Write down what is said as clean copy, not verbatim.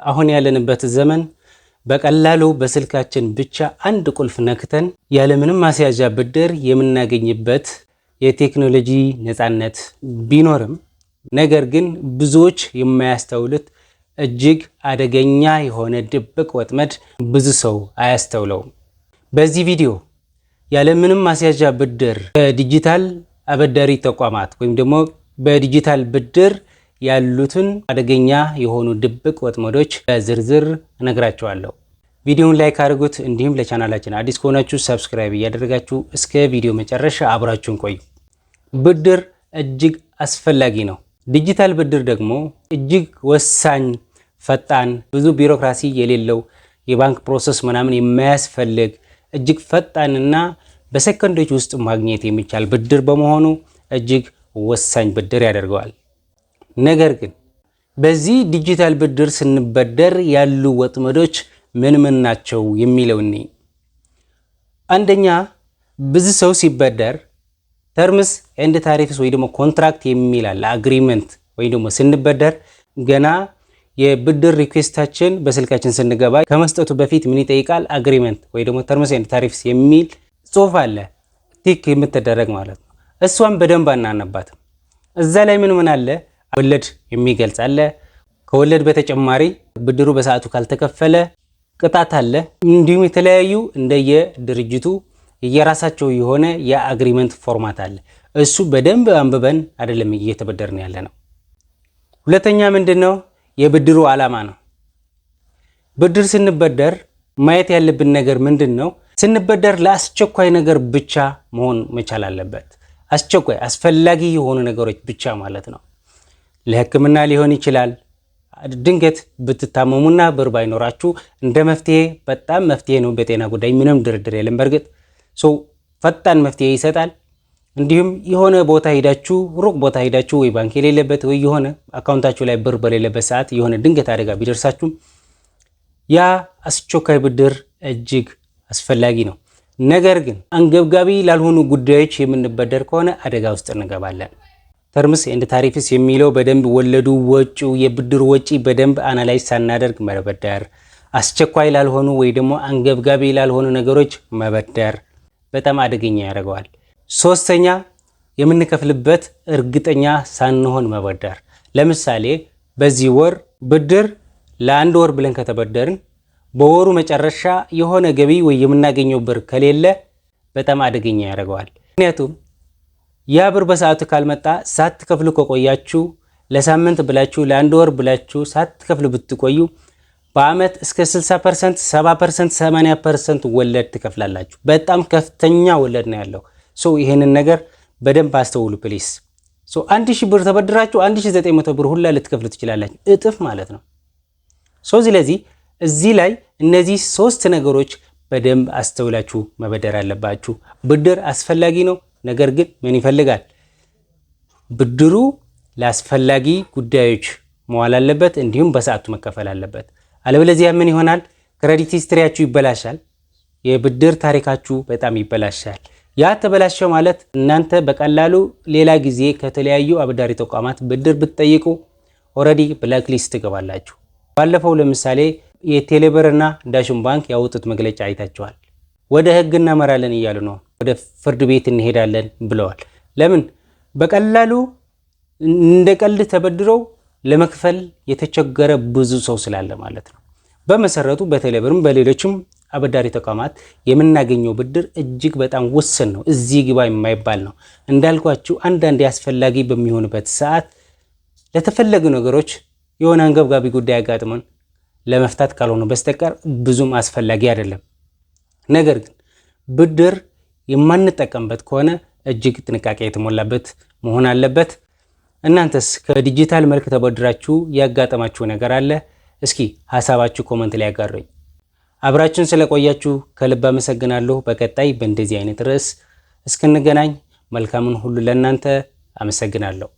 አሁን ያለንበት ዘመን በቀላሉ በስልካችን ብቻ አንድ ቁልፍ ነክተን ያለምንም ማስያዣ ብድር የምናገኝበት የቴክኖሎጂ ነፃነት ቢኖርም ነገር ግን ብዙዎች የማያስተውሉት እጅግ አደገኛ የሆነ ድብቅ ወጥመድ ብዙ ሰው አያስተውለውም። በዚህ ቪዲዮ ያለምንም ማስያዣ ብድር በዲጂታል አበዳሪ ተቋማት ወይም ደግሞ በዲጂታል ብድር ያሉትን አደገኛ የሆኑ ድብቅ ወጥመዶች በዝርዝር እነግራችኋለሁ። ቪዲዮውን ላይክ አድርጉት፣ እንዲሁም ለቻናላችን አዲስ ከሆናችሁ ሰብስክራይብ እያደረጋችሁ እስከ ቪዲዮ መጨረሻ አብራችሁን ቆዩ። ብድር እጅግ አስፈላጊ ነው። ዲጂታል ብድር ደግሞ እጅግ ወሳኝ፣ ፈጣን፣ ብዙ ቢሮክራሲ የሌለው የባንክ ፕሮሰስ ምናምን የማያስፈልግ እጅግ ፈጣንና በሰከንዶች ውስጥ ማግኘት የሚቻል ብድር በመሆኑ እጅግ ወሳኝ ብድር ያደርገዋል። ነገር ግን በዚህ ዲጂታል ብድር ስንበደር ያሉ ወጥመዶች ምን ምን ናቸው የሚለው እኔ አንደኛ፣ ብዙ ሰው ሲበደር ተርምስ ኤንድ ታሪፍስ ወይ ደግሞ ኮንትራክት የሚል አለ፣ አግሪመንት ወይ ደግሞ ስንበደር ገና የብድር ሪኩዌስታችን በስልካችን ስንገባ ከመስጠቱ በፊት ምን ይጠይቃል? አግሪመንት ወይ ደግሞ ተርምስ ኤንድ ታሪፍስ የሚል ጽሑፍ አለ፣ ቲክ የምትደረግ ማለት ነው። እሷን በደንብ አናነባትም። እዛ ላይ ምን አለ? ወለድ የሚገልጽ አለ። ከወለድ በተጨማሪ ብድሩ በሰዓቱ ካልተከፈለ ቅጣት አለ። እንዲሁም የተለያዩ እንደየድርጅቱ የራሳቸው የሆነ የአግሪመንት ፎርማት አለ። እሱ በደንብ አንብበን አይደለም እየተበደርን ያለ ነው። ሁለተኛ ምንድነው? የብድሩ ዓላማ ነው። ብድር ስንበደር ማየት ያለብን ነገር ምንድነው? ስንበደር ለአስቸኳይ ነገር ብቻ መሆን መቻል አለበት። አስቸኳይ አስፈላጊ የሆኑ ነገሮች ብቻ ማለት ነው። ለሕክምና ሊሆን ይችላል። ድንገት ብትታመሙና ብር ባይኖራችሁ እንደ መፍትሄ በጣም መፍትሄ ነው። በጤና ጉዳይ ምንም ድርድር የለም። በእርግጥ ፈጣን መፍትሄ ይሰጣል። እንዲሁም የሆነ ቦታ ሄዳችሁ ሩቅ ቦታ ሄዳችሁ ወይ ባንክ የሌለበት ወይ የሆነ አካውንታችሁ ላይ ብር በሌለበት ሰዓት የሆነ ድንገት አደጋ ቢደርሳችሁ ያ አስቸኳይ ብድር እጅግ አስፈላጊ ነው። ነገር ግን አንገብጋቢ ላልሆኑ ጉዳዮች የምንበደር ከሆነ አደጋ ውስጥ እንገባለን። ተርምስ ኤንድ ታሪፍስ የሚለው በደንብ ወለዱ፣ ወጪው፣ የብድሩ ወጪ በደንብ አናላይዝ ሳናደርግ መበደር፣ አስቸኳይ ላልሆኑ ወይ ደግሞ አንገብጋቢ ላልሆኑ ነገሮች መበደር በጣም አደገኛ ያደርገዋል። ሶስተኛ፣ የምንከፍልበት እርግጠኛ ሳንሆን መበደር። ለምሳሌ በዚህ ወር ብድር ለአንድ ወር ብለን ከተበደርን በወሩ መጨረሻ የሆነ ገቢ ወይ የምናገኘው ብር ከሌለ በጣም አደገኛ ያደርገዋል። ምክንያቱም ያ ብር በሰዓቱ ካልመጣ ሳትከፍሉ ከቆያችሁ ለሳምንት ብላችሁ ለአንድ ወር ብላችሁ ሳትከፍሉ ብትቆዩ በአመት እስከ 60%፣ 70%፣ 80% ወለድ ትከፍላላችሁ። በጣም ከፍተኛ ወለድ ነው ያለው። ይሄንን ነገር በደንብ አስተውሉ ፕሊስ። 1000 ብር ተበድራችሁ 1900 ብር ሁላ ልትከፍሉ ትችላላችሁ፣ እጥፍ ማለት ነው። ስለዚህ እዚህ ላይ እነዚህ 3 ነገሮች በደንብ አስተውላችሁ መበደር አለባችሁ። ብድር አስፈላጊ ነው። ነገር ግን ምን ይፈልጋል? ብድሩ ለአስፈላጊ ጉዳዮች መዋል አለበት፣ እንዲሁም በሰዓቱ መከፈል አለበት። አለበለዚያ ምን ይሆናል? ክሬዲት ሂስትሪያችሁ ይበላሻል። የብድር ታሪካችሁ በጣም ይበላሻል። ያ ተበላሸ ማለት እናንተ በቀላሉ ሌላ ጊዜ ከተለያዩ አበዳሪ ተቋማት ብድር ብትጠይቁ ኦልሬዲ ብላክ ሊስት ትገባላችሁ። ባለፈው ለምሳሌ የቴሌብርና ዳሽን ባንክ ያወጡት መግለጫ አይታችኋል። ወደ ህግ እናመራለን እያሉ ነው፣ ወደ ፍርድ ቤት እንሄዳለን ብለዋል። ለምን? በቀላሉ እንደ ቀልድ ተበድረው ለመክፈል የተቸገረ ብዙ ሰው ስላለ ማለት ነው። በመሰረቱ በቴሌብርም በሌሎችም አበዳሪ ተቋማት የምናገኘው ብድር እጅግ በጣም ውስን ነው፣ እዚህ ግባ የማይባል ነው። እንዳልኳችሁ አንዳንድ አስፈላጊ በሚሆንበት ሰዓት ለተፈለጉ ነገሮች የሆነ አንገብጋቢ ጉዳይ አጋጥሞን ለመፍታት ካልሆነ በስተቀር ብዙም አስፈላጊ አይደለም። ነገር ግን ብድር የማንጠቀምበት ከሆነ እጅግ ጥንቃቄ የተሞላበት መሆን አለበት። እናንተስ ከዲጂታል መልክ ተበድራችሁ ያጋጠማችሁ ነገር አለ? እስኪ ሐሳባችሁ ኮሜንት ላይ ያጋሩኝ። አብራችሁን ስለቆያችሁ ከልብ አመሰግናለሁ። በቀጣይ በእንደዚህ አይነት ርዕስ እስክንገናኝ መልካምን ሁሉ ለእናንተ አመሰግናለሁ።